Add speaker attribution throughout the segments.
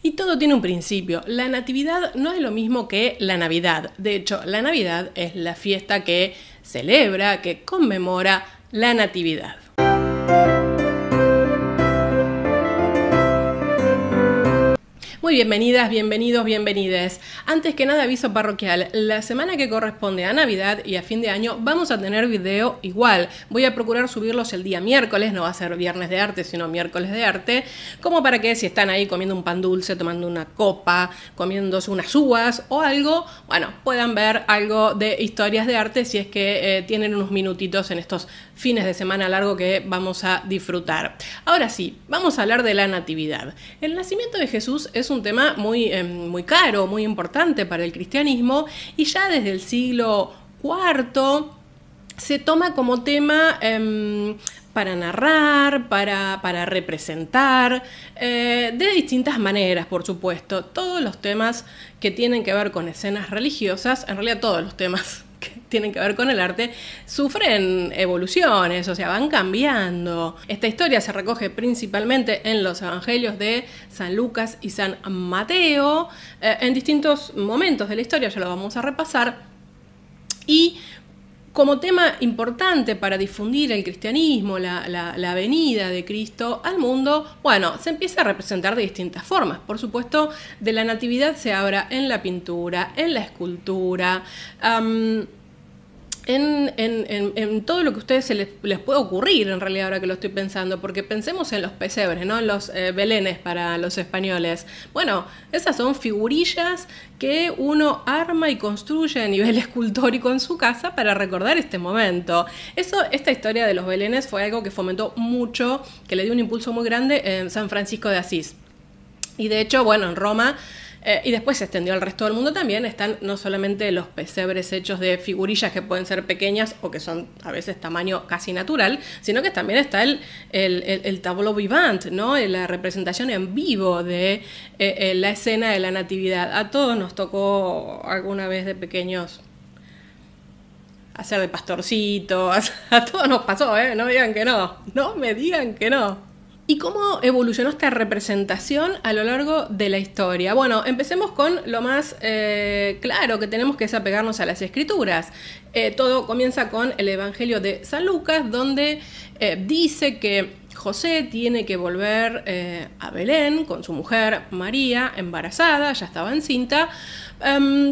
Speaker 1: Y todo tiene un principio. La natividad no es lo mismo que la Navidad. De hecho, la Navidad es la fiesta que celebra, que conmemora la natividad. Muy bienvenidas, bienvenidos, bienvenides. Antes que nada, aviso parroquial. La semana que corresponde a Navidad y a fin de año vamos a tener video igual. Voy a procurar subirlos el día miércoles, no va a ser viernes de arte, sino miércoles de arte, como para que si están ahí comiendo un pan dulce, tomando una copa, comiéndose unas uvas o algo, bueno, puedan ver algo de historias de arte si es que tienen unos minutitos en estos fines de semana largo que vamos a disfrutar. Ahora sí, vamos a hablar de la natividad. El nacimiento de Jesús es un tema muy caro, muy importante para el cristianismo, y ya desde el siglo IV se toma como tema para narrar, para representar, de distintas maneras, por supuesto. Todos los temas que tienen que ver con escenas religiosas, en realidad todos los temas que tienen que ver con el arte, sufren evoluciones, o sea, van cambiando. Esta historia se recoge principalmente en los evangelios de San Lucas y San Mateo, en distintos momentos de la historia, ya lo vamos a repasar, y como tema importante para difundir el cristianismo, la venida de Cristo al mundo, bueno, se empieza a representar de distintas formas. Por supuesto, de la natividad se habla en la pintura, en la escultura, en todo lo que a ustedes les puede ocurrir, en realidad, ahora que lo estoy pensando, porque pensemos en los pesebres, ¿no? En los belenes para los españoles. Bueno, esas son figurillas que uno arma y construye a nivel escultórico en su casa para recordar este momento. Esta historia de los belenes fue algo que fomentó mucho, que le dio un impulso muy grande en San Francisco de Asís. Y de hecho, bueno, en Roma, y después se extendió al resto del mundo también, están no solamente los pesebres hechos de figurillas que pueden ser pequeñas o que son a veces tamaño casi natural, sino que también está el tableau vivant, ¿no? La representación en vivo de la escena de la natividad. A todos nos tocó alguna vez de pequeños hacer de pastorcitos, a todos nos pasó, no me digan que no, no me digan que no. ¿Y cómo evolucionó esta representación a lo largo de la historia? Bueno, empecemos con lo más claro que tenemos, que es apegarnos a las escrituras. Todo comienza con el Evangelio de San Lucas, donde dice que José tiene que volver a Belén con su mujer María, embarazada, ya estaba encinta,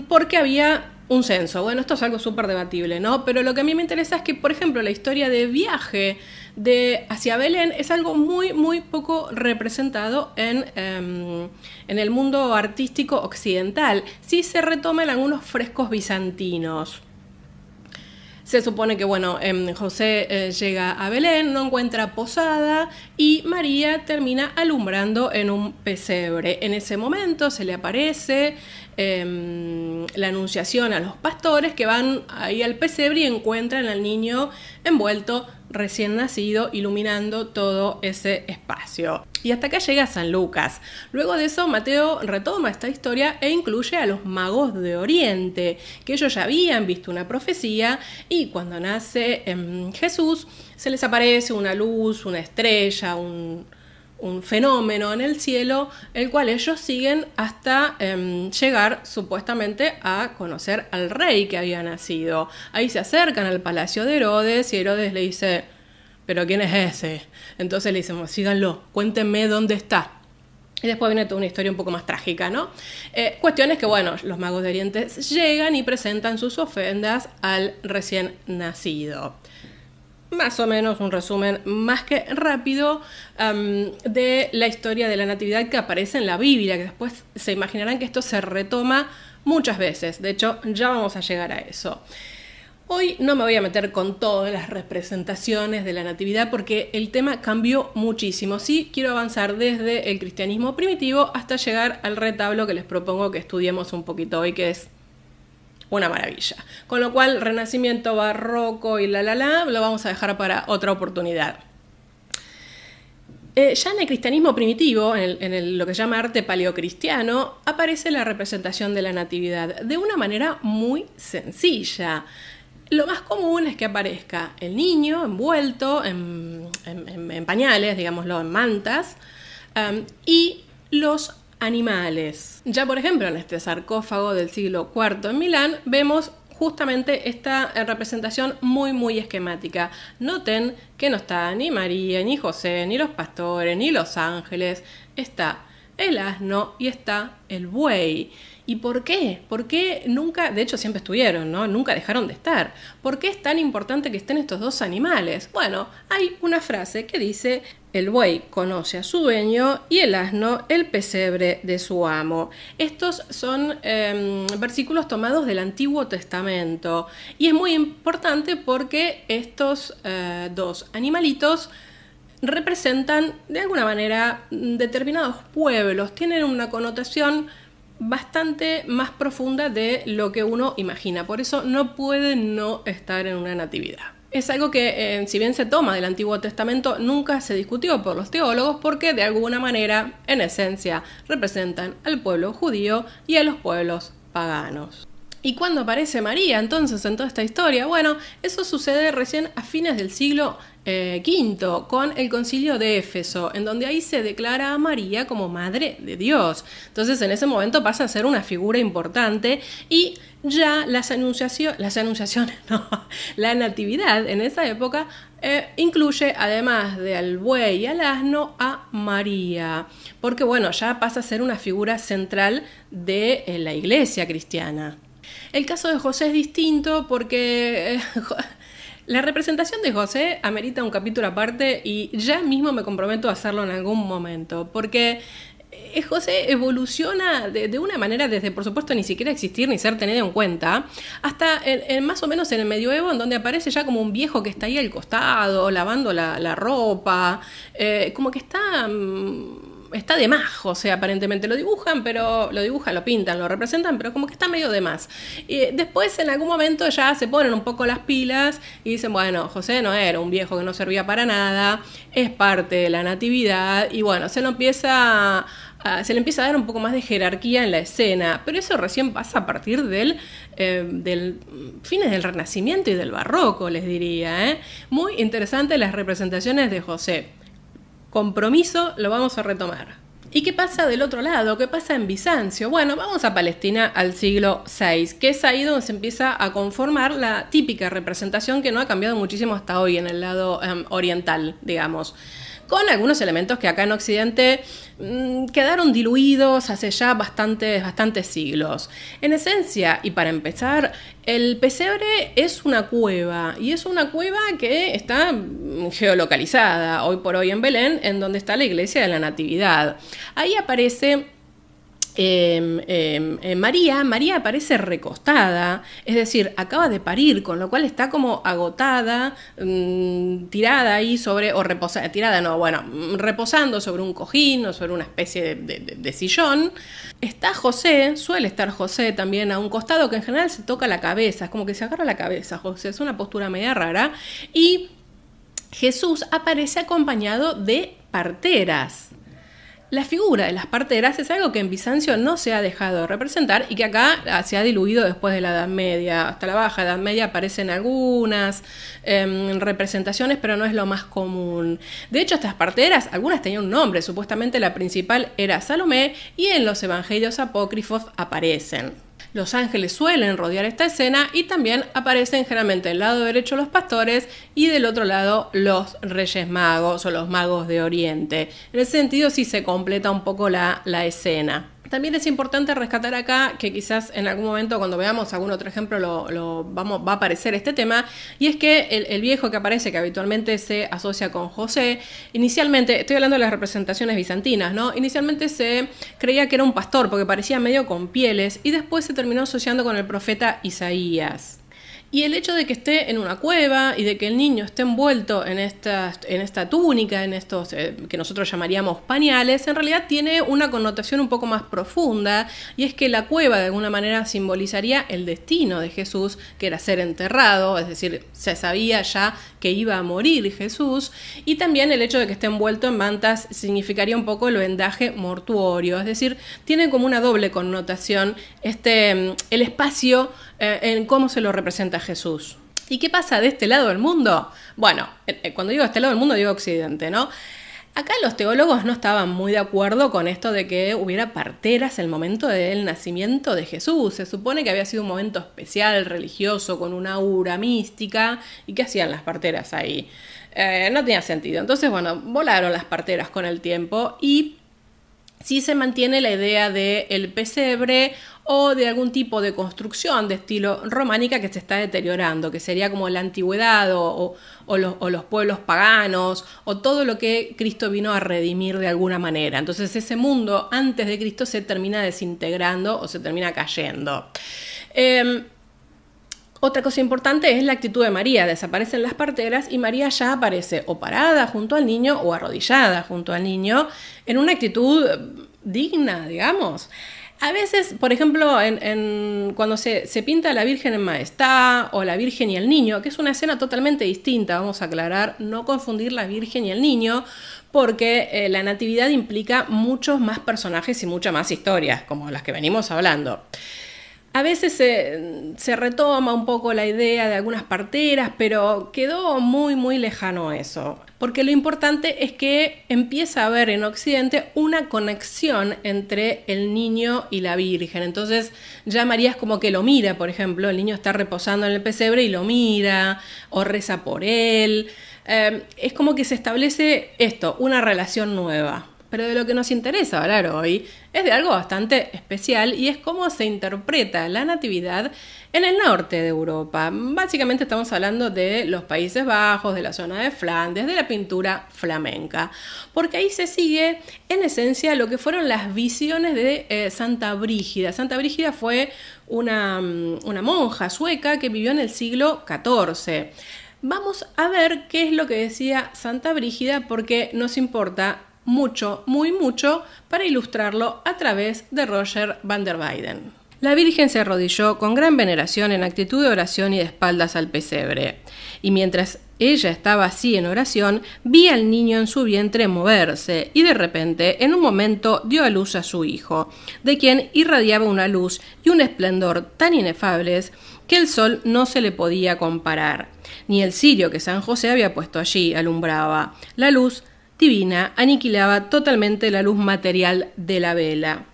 Speaker 1: porque había un censo. Bueno, esto es algo súper debatible, ¿no? Pero lo que a mí me interesa es que, por ejemplo, la historia de viaje hacia Belén es algo muy poco representado en el mundo artístico occidental. Sí se retoman algunos frescos bizantinos. Se supone que, bueno, José llega a Belén, no encuentra posada y María termina alumbrando en un pesebre. En ese momento se le aparece la anunciación a los pastores, que van ahí al pesebre y encuentran al niño envuelto, recién nacido, iluminando todo ese espacio. Y hasta acá llega San Lucas. Luego de eso, Mateo retoma esta historia e incluye a los magos de Oriente, que ellos ya habían visto una profecía, y cuando nace Jesús, se les aparece una luz, una estrella, un fenómeno en el cielo, el cual ellos siguen hasta llegar supuestamente a conocer al rey que había nacido. Ahí se acercan al palacio de Herodes y Herodes le dice: ¿pero quién es ese? Entonces le dicen: síganlo, cuéntenme dónde está. Y después viene toda una historia un poco más trágica, ¿no? Cuestiones que, bueno, los magos de Oriente llegan y presentan sus ofrendas al recién nacido. Más o menos un resumen más que rápido de la historia de la natividad que aparece en la Biblia, que después se imaginarán que esto se retoma muchas veces. De hecho, ya vamos a llegar a eso. Hoy no me voy a meter con todas las representaciones de la natividad porque el tema cambió muchísimo. Sí, quiero avanzar desde el cristianismo primitivo hasta llegar al retablo que les propongo que estudiemos un poquito hoy, que es una maravilla. Con lo cual, Renacimiento, Barroco y lo vamos a dejar para otra oportunidad. Ya en el cristianismo primitivo, en lo que se llama arte paleocristiano, aparece la representación de la natividad de una manera muy sencilla. Lo más común es que aparezca el niño envuelto en pañales, digámoslo, en mantas, y los animales. Ya por ejemplo en este sarcófago del siglo IV en Milán vemos justamente esta representación muy esquemática. Noten que no está ni María, ni José, ni los pastores, ni los ángeles. Está el asno y está el buey. ¿Y por qué? Porque nunca, de hecho siempre estuvieron, ¿no? Nunca dejaron de estar. ¿Por qué es tan importante que estén estos dos animales? Bueno, hay una frase que dice: el buey conoce a su dueño y el asno el pesebre de su amo. Estos son versículos tomados del Antiguo Testamento. Y es muy importante porque estos dos animalitos representan de alguna manera determinados pueblos, tienen una connotación bastante más profunda de lo que uno imagina, por eso no puede no estar en una natividad. Es algo que, si bien se toma del Antiguo Testamento, nunca se discutió por los teólogos porque de alguna manera, en esencia, representan al pueblo judío y a los pueblos paganos. ¿Y cuándo aparece María entonces en toda esta historia? Bueno, eso sucede recién a fines del siglo V con el concilio de Éfeso, en donde ahí se declara a María como Madre de Dios. Entonces en ese momento pasa a ser una figura importante y ya la natividad en esa época incluye, además de al buey y al asno, a María, porque bueno, ya pasa a ser una figura central de la iglesia cristiana. El caso de José es distinto porque la representación de José amerita un capítulo aparte y ya mismo me comprometo a hacerlo en algún momento, porque José evoluciona de una manera desde, por supuesto, ni siquiera existir ni ser tenido en cuenta, hasta más o menos en el medioevo, en donde aparece ya como un viejo que está ahí al costado, lavando la ropa, como que está de más, José, aparentemente. Lo dibujan, lo pintan, lo representan, pero como que está medio de más. Después, en algún momento, ya se ponen un poco las pilas y dicen, bueno, José no era un viejo que no servía para nada, es parte de la natividad, y bueno, se le empieza a dar un poco más de jerarquía en la escena, pero eso recién pasa a partir del fines del Renacimiento y del Barroco, les diría. Muy interesantes las representaciones de José. Compromiso, lo vamos a retomar. ¿Y qué pasa del otro lado? ¿Qué pasa en Bizancio? Bueno, vamos a Palestina al siglo VI, que es ahí donde se empieza a conformar la típica representación que no ha cambiado muchísimo hasta hoy en el lado oriental, digamos, con algunos elementos que acá en Occidente quedaron diluidos hace ya bastantes siglos. En esencia, y para empezar, el pesebre es una cueva, y es una cueva que está geolocalizada hoy por hoy en Belén, en donde está la iglesia de la Natividad. Ahí aparece María aparece recostada, es decir, acaba de parir, con lo cual está como agotada, tirada ahí reposando sobre un cojín o sobre una especie de sillón. Está José, suele estar José también a un costado, que en general se toca la cabeza, es como que se agarra la cabeza José, es una postura media rara, y Jesús aparece acompañado de parteras. La figura de las parteras es algo que en Bizancio no se ha dejado de representar y que acá se ha diluido después de la Edad Media. Hasta la Baja Edad Media aparecen algunas representaciones, pero no es lo más común. De hecho, estas parteras, algunas tenían un nombre, supuestamente la principal era Salomé, y en los evangelios apócrifos aparecen. Los ángeles suelen rodear esta escena y también aparecen generalmente del lado derecho los pastores y del otro lado los reyes magos o los magos de Oriente. En ese sentido sí se completa un poco la escena. También es importante rescatar acá que quizás en algún momento cuando veamos algún otro ejemplo va a aparecer este tema, y es que el viejo que aparece, que habitualmente se asocia con José, inicialmente, estoy hablando de las representaciones bizantinas, ¿no? Inicialmente se creía que era un pastor porque parecía medio con pieles y después se terminó asociando con el profeta Isaías. Y el hecho de que esté en una cueva y de que el niño esté envuelto en esta túnica, en estos que nosotros llamaríamos pañales, en realidad tiene una connotación un poco más profunda, y es que la cueva de alguna manera simbolizaría el destino de Jesús, que era ser enterrado, es decir, se sabía ya que iba a morir Jesús, y también el hecho de que esté envuelto en mantas significaría un poco el vendaje mortuorio, es decir, tiene como una doble connotación el espacio en cómo se lo representa Jesús. ¿Y qué pasa de este lado del mundo? Bueno, cuando digo este lado del mundo digo Occidente, ¿no? Acá los teólogos no estaban muy de acuerdo con esto de que hubiera parteras en el momento del nacimiento de Jesús. Se supone que había sido un momento especial, religioso, con una aura mística. ¿Y qué hacían las parteras ahí? No tenía sentido. Entonces, bueno, volaron las parteras con el tiempo y sí se mantiene la idea del pesebre o de algún tipo de construcción de estilo románica que se está deteriorando, que sería como la antigüedad o los pueblos paganos o todo lo que Cristo vino a redimir de alguna manera. Entonces ese mundo antes de Cristo se termina desintegrando o se termina cayendo. Otra cosa importante es la actitud de María. Desaparecen las parteras y María ya aparece o parada junto al niño o arrodillada junto al niño en una actitud digna, digamos. A veces, por ejemplo, cuando se pinta a la Virgen en Majestad o la Virgen y el Niño, que es una escena totalmente distinta, vamos a aclarar, no confundir la Virgen y el Niño, porque la Natividad implica muchos más personajes y muchas más historias, como las que venimos hablando. A veces se retoma un poco la idea de algunas parteras, pero quedó muy, muy lejano eso. Porque lo importante es que empieza a haber en Occidente una conexión entre el niño y la Virgen. Entonces ya María es como que lo mira, por ejemplo, el niño está reposando en el pesebre y lo mira, o reza por él. Es como que se establece esto, una relación nueva. Pero de lo que nos interesa hablar hoy es de algo bastante especial y es cómo se interpreta la Natividad en el norte de Europa. Básicamente estamos hablando de los Países Bajos, de la zona de Flandes, de la pintura flamenca. Porque ahí se sigue, en esencia, lo que fueron las visiones de Santa Brígida. Santa Brígida fue una monja sueca que vivió en el siglo XIV. Vamos a ver qué es lo que decía Santa Brígida porque nos importa mucho, muy mucho, para ilustrarlo a través de Roger van der Weyden. La Virgen se arrodilló con gran veneración en actitud de oración y de espaldas al pesebre. Y mientras ella estaba así en oración, vi al niño en su vientre moverse y de repente, en un momento, dio a luz a su hijo, de quien irradiaba una luz y un esplendor tan inefables que el sol no se le podía comparar. Ni el cirio que San José había puesto allí alumbraba. La luz divina aniquilaba totalmente la luz material de la vela.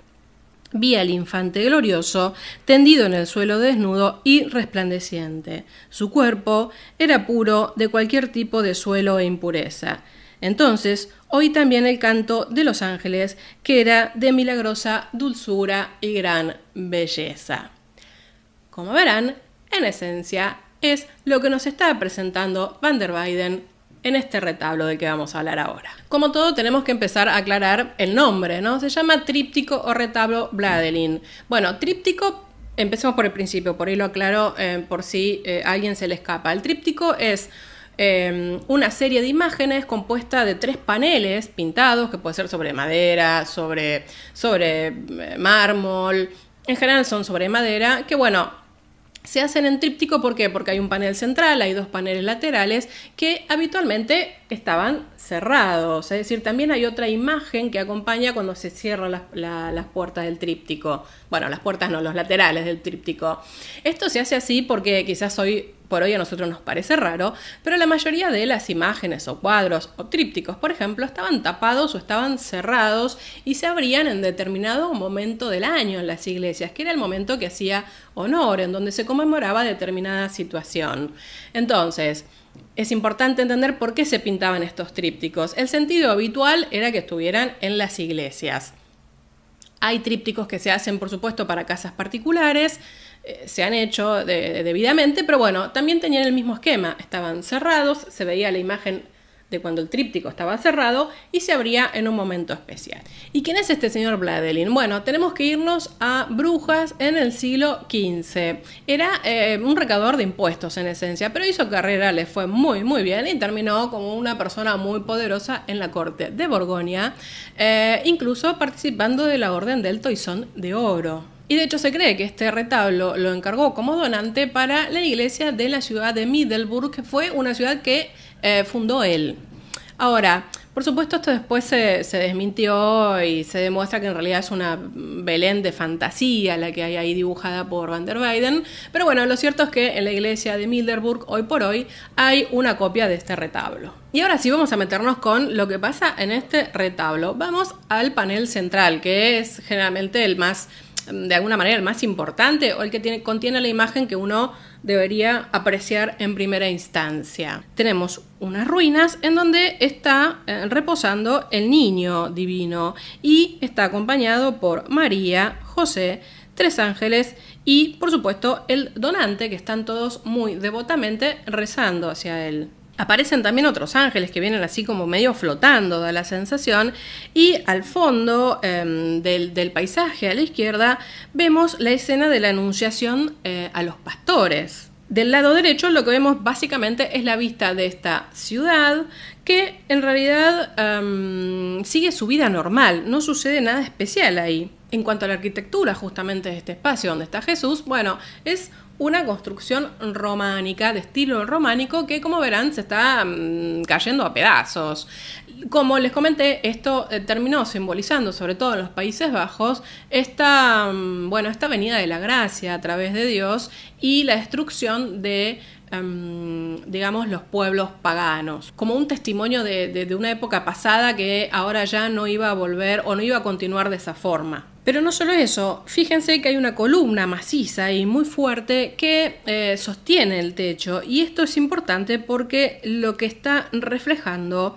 Speaker 1: Vi al infante glorioso tendido en el suelo desnudo y resplandeciente. Su cuerpo era puro de cualquier tipo de suelo e impureza. Entonces oí también el canto de los ángeles, que era de milagrosa dulzura y gran belleza. Como verán, en esencia es lo que nos está presentando van der Weyden en este retablo del que vamos a hablar ahora. Como todo, tenemos que empezar a aclarar el nombre, ¿no? Se llama tríptico o retablo Bladelin. Bueno, tríptico, empecemos por el principio, por ahí lo aclaro por si a alguien se le escapa. El tríptico es una serie de imágenes compuesta de 3 paneles pintados, que puede ser sobre madera, sobre mármol, en general son sobre madera, que bueno, se hacen en tríptico, ¿por qué? Porque hay un panel central, hay 2 paneles laterales que habitualmente estaban cerrados. Es decir, también hay otra imagen que acompaña cuando se cierran las puertas del tríptico. Bueno, las puertas no, los laterales del tríptico. Esto se hace así porque quizás por hoy a nosotros nos parece raro, pero la mayoría de las imágenes o cuadros o trípticos, por ejemplo, estaban tapados o estaban cerrados y se abrían en determinado momento del año en las iglesias, que era el momento que hacía honor, en donde se conmemoraba determinada situación. Entonces, es importante entender por qué se pintaban estos trípticos. El sentido habitual era que estuvieran en las iglesias. Hay trípticos que se hacen, por supuesto, para casas particulares, se han hecho debidamente, pero bueno, también tenían el mismo esquema. Estaban cerrados, se veía la imagen de cuando el tríptico estaba cerrado y se abría en un momento especial. ¿Y quién es este señor Bladelin? Bueno, tenemos que irnos a Brujas en el siglo XV. Era un recaudador de impuestos en esencia, pero hizo carrera, le fue muy muy bien y terminó como una persona muy poderosa en la corte de Borgoña, incluso participando de la Orden del Toisón de Oro. Y de hecho se cree que este retablo lo encargó como donante para la iglesia de la ciudad de Middelburg, que fue una ciudad que fundó él. Ahora, Por supuesto, esto después se desmintió y se demuestra que en realidad es una Belén de fantasía la que hay ahí dibujada por Van der Weyden. Pero bueno, lo cierto es que en la iglesia de Middelburg, hoy por hoy, hay una copia de este retablo. Y ahora sí vamos a meternos con lo que pasa en este retablo. Vamos al panel central, que es generalmente el más, de alguna manera, el más importante o el que contiene la imagen que uno debería apreciar en primera instancia. Tenemos unas ruinas en donde está reposando el niño divino y está acompañado por María, José, 3 ángeles y, por supuesto, el donante, que están todos muy devotamente rezando hacia él. Aparecen también otros ángeles que vienen así como medio flotando, da la sensación, y al fondo del paisaje a la izquierda vemos la escena de la anunciación a los pastores. Del lado derecho lo que vemos básicamente es la vista de esta ciudad que en realidad sigue su vida normal, no sucede nada especial ahí. En cuanto a la arquitectura justamente de este espacio donde está Jesús, bueno, es una construcción románica, de estilo románico, que como verán se está cayendo a pedazos. Como les comenté, esto terminó simbolizando, sobre todo en los Países Bajos, esta venida de la gracia a través de Dios y la destrucción de digamos, los pueblos paganos, como un testimonio de una época pasada que ahora ya no iba a volver o no iba a continuar de esa forma. Pero no solo eso, fíjense que hay una columna maciza y muy fuerte que sostiene el techo, y esto es importante porque lo que está reflejando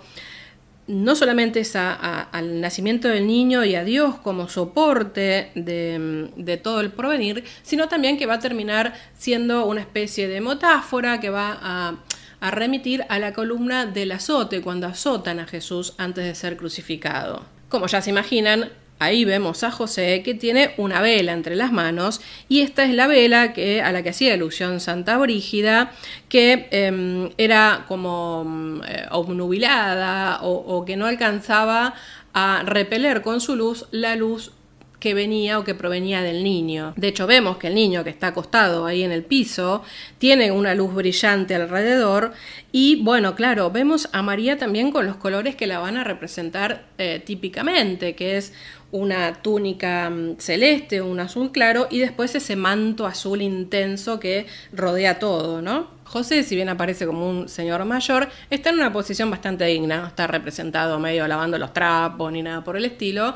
Speaker 1: no solamente es al nacimiento del niño y a Dios como soporte de todo el porvenir, sino también que va a terminar siendo una especie de metáfora que va a remitir a la columna del azote, cuando azotan a Jesús antes de ser crucificado. Como ya se imaginan, ahí vemos a José que tiene una vela entre las manos, y esta es la vela a la que hacía alusión Santa Brígida, que era como obnubilada o que no alcanzaba a repeler con su luz la luz que venía o que provenía del niño. De hecho, vemos que el niño, que está acostado ahí en el piso, tiene una luz brillante alrededor, y bueno, claro, vemos a María también con los colores que la van a representar típicamente, que es una túnica celeste, un azul claro, y después ese manto azul intenso que rodea todo, ¿no? José, si bien aparece como un señor mayor, está en una posición bastante digna, no está representado medio lavando los trapos ni nada por el estilo,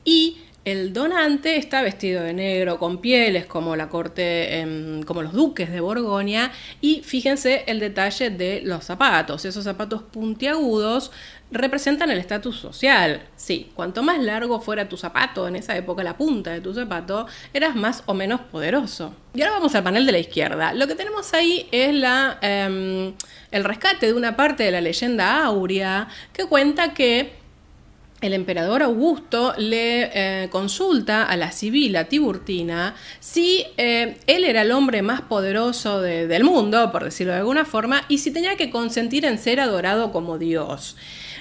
Speaker 1: y el donante está vestido de negro con pieles como la corte, como los duques de Borgoña, y fíjense el detalle de los zapatos. Esos zapatos puntiagudos representan el estatus social. Sí, cuanto más largo fuera tu zapato, en esa época la punta de tu zapato, eras más o menos poderoso. Y ahora vamos al panel de la izquierda. Lo que tenemos ahí es el rescate de una parte de la leyenda áurea que cuenta que el emperador Augusto le consulta a la Sibila Tiburtina si él era el hombre más poderoso del mundo, por decirlo de alguna forma, y si tenía que consentir en ser adorado como Dios.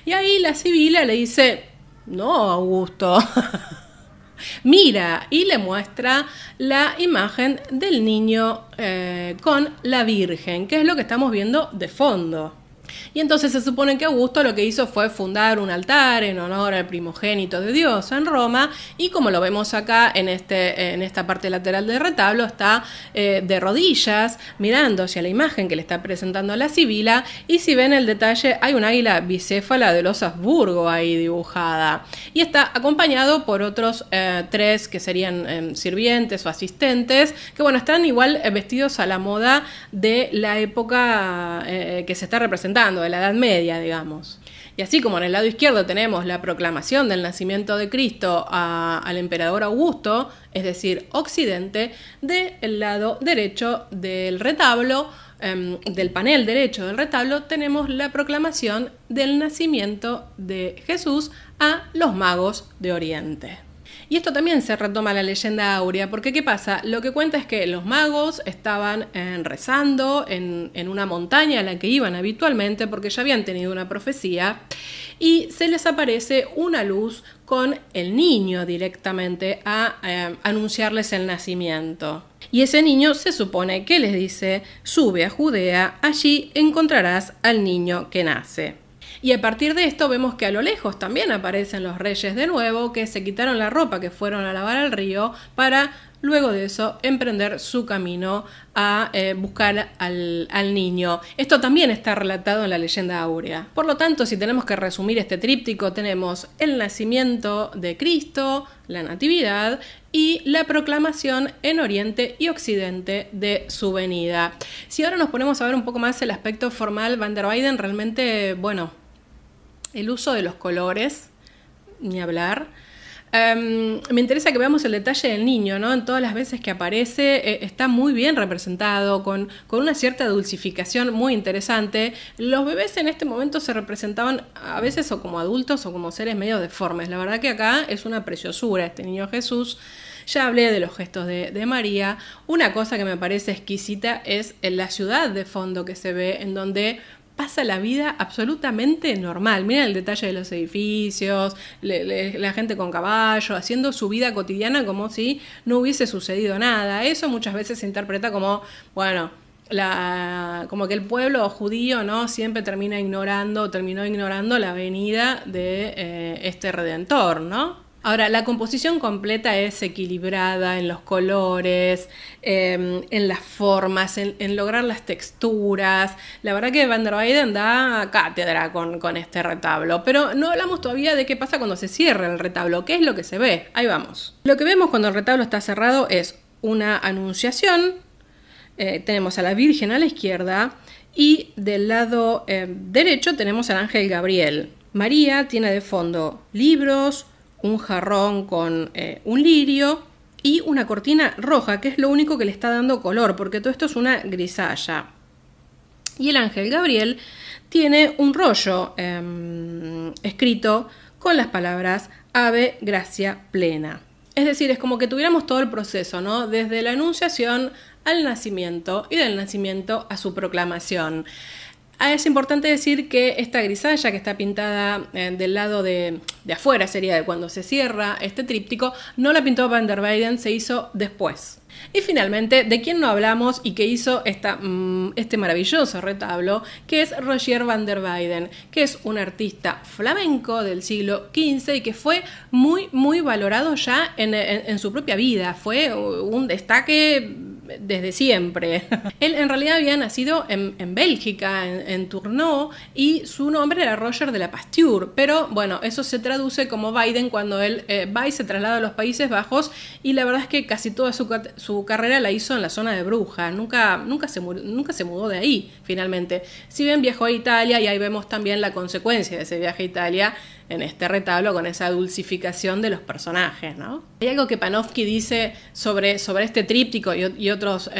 Speaker 1: Y ahí la Sibila le dice: no, Augusto, mira, y le muestra la imagen del niño con la Virgen, que es lo que estamos viendo de fondo. Y entonces se supone que Augusto lo que hizo fue fundar un altar en honor al primogénito de Dios en Roma, y como lo vemos acá en esta parte lateral del retablo, está de rodillas mirando hacia la imagen que le está presentando a la Sibila, y si ven el detalle hay un águila bicéfala de los Habsburgo ahí dibujada, y está acompañado por otros 3 que serían sirvientes o asistentes, que bueno, están igual vestidos a la moda de la época que se está representando, de la Edad Media, digamos. Y así como en el lado izquierdo tenemos la proclamación del nacimiento de Cristo al emperador Augusto, es decir, Occidente, del lado derecho del retablo, del panel derecho del retablo, tenemos la proclamación del nacimiento de Jesús a los magos de Oriente. Y esto también se retoma la leyenda áurea, porque ¿qué pasa? Lo que cuenta es que los magos estaban rezando en una montaña a la que iban habitualmente, porque ya habían tenido una profecía, y se les aparece una luz con el niño directamente a anunciarles el nacimiento. Y ese niño se supone que les dice: sube a Judea, allí encontrarás al niño que nace. Y a partir de esto vemos que a lo lejos también aparecen los reyes de nuevo, que se quitaron la ropa, que fueron a lavar al río para luego de eso emprender su camino a buscar al niño. Esto también está relatado en la leyenda áurea. Por lo tanto, si tenemos que resumir este tríptico, tenemos el nacimiento de Cristo, la natividad y la proclamación en Oriente y Occidente de su venida. Si ahora nos ponemos a ver un poco más el aspecto formal, Van der Weyden realmente, bueno, el uso de los colores, ni hablar. Me interesa que veamos el detalle del niño, ¿no? En todas las veces que aparece está muy bien representado, con una cierta dulcificación muy interesante. Los bebés en este momento se representaban a veces o como adultos o como seres medio deformes. La verdad que acá es una preciosura este niño Jesús. Ya hablé de los gestos de María. Una cosa que me parece exquisita es la ciudad de fondo que se ve, en donde pasa la vida absolutamente normal. Miren el detalle de los edificios, la gente con caballo, haciendo su vida cotidiana como si no hubiese sucedido nada. Eso muchas veces se interpreta como, bueno, como que el pueblo judío, ¿no?, siempre terminó ignorando la venida de este Redentor, ¿no? Ahora, la composición completa es equilibrada en los colores, en las formas, en lograr las texturas. La verdad que Van der Weyden da cátedra con este retablo, pero no hablamos todavía de qué pasa cuando se cierra el retablo, qué es lo que se ve. Ahí vamos. Lo que vemos cuando el retablo está cerrado es una anunciación. Tenemos a la Virgen a la izquierda y del lado derecho tenemos al ángel Gabriel. María tiene de fondo libros, un jarrón con un lirio y una cortina roja, que es lo único que le está dando color, porque todo esto es una grisalla. Y el ángel Gabriel tiene un rollo escrito con las palabras Ave Gracia Plena. Es decir, es como que tuviéramos todo el proceso, ¿no? Desde la anunciación al nacimiento y del nacimiento a su proclamación. Es importante decir que esta grisalla que está pintada del lado de afuera, sería de cuando se cierra este tríptico, no la pintó Van der Weyden, se hizo después. Y finalmente, ¿de quién no hablamos y que hizo este maravilloso retablo? Que es Rogier Van der Weyden, que es un artista flamenco del siglo XV y que fue muy, muy valorado ya en su propia vida. Fue un destaque desde siempre. Él en realidad había nacido en Bélgica, en Tournai, y su nombre era Roger de la Pasture, pero bueno, eso se traduce como Weyden cuando él va y se traslada a los Países Bajos, y la verdad es que casi toda su carrera la hizo en la zona de Brujas, nunca se mudó de ahí finalmente. Si bien viajó a Italia, y ahí vemos también la consecuencia de ese viaje a Italia en este retablo con esa dulcificación de los personajes, ¿no? Hay algo que Panofsky dice sobre este tríptico y otros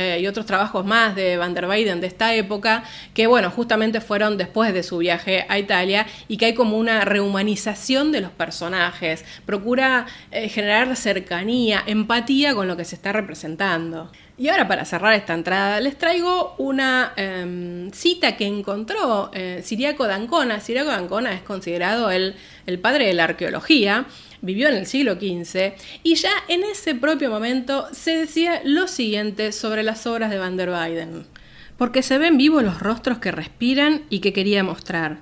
Speaker 1: trabajos más de Van der Weyden de esta época, que bueno, justamente fueron después de su viaje a Italia, y que hay como una rehumanización de los personajes, procura generar cercanía, empatía con lo que se está representando. Y ahora, para cerrar esta entrada, les traigo una cita que encontró Ciriaco d'Ancona. Ciriaco d'Ancona es considerado el padre de la arqueología, vivió en el siglo XV, y ya en ese propio momento se decía lo siguiente sobre las obras de Van der Weyden: porque se ven vivos los rostros que respiran y que quería mostrar.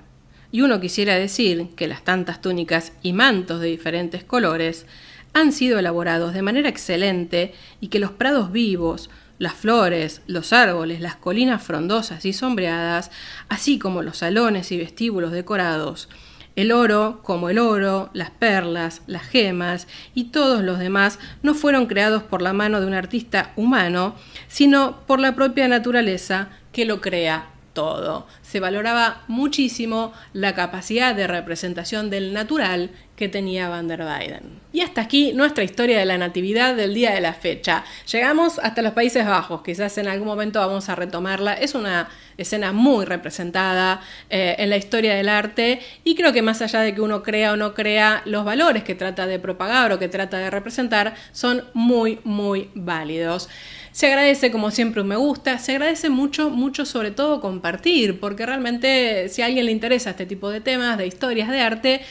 Speaker 1: Y uno quisiera decir que las tantas túnicas y mantos de diferentes colores han sido elaborados de manera excelente, y que los prados vivos, las flores, los árboles, las colinas frondosas y sombreadas, así como los salones y vestíbulos decorados, el oro como el oro, las perlas, las gemas y todos los demás no fueron creados por la mano de un artista humano, sino por la propia naturaleza que lo crea todo. Se valoraba muchísimo la capacidad de representación del natural que tenía Van der Weyden. Y hasta aquí nuestra historia de la natividad del día de la fecha. Llegamos hasta los Países Bajos, quizás en algún momento vamos a retomarla. Es una escena muy representada en la historia del arte, y creo que más allá de que uno crea o no crea, los valores que trata de propagar o que trata de representar son muy, muy válidos. Se agradece, como siempre, un me gusta, se agradece mucho, mucho sobre todo compartir, porque realmente si a alguien le interesa este tipo de temas, de historias de arte,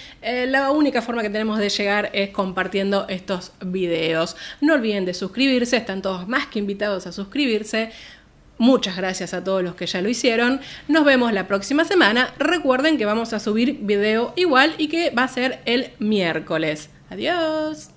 Speaker 1: la única forma que tenemos de llegar es compartiendo estos videos. No olviden de suscribirse, están todos más que invitados a suscribirse. Muchas gracias a todos los que ya lo hicieron. Nos vemos la próxima semana. Recuerden que vamos a subir video igual y que va a ser el miércoles. Adiós.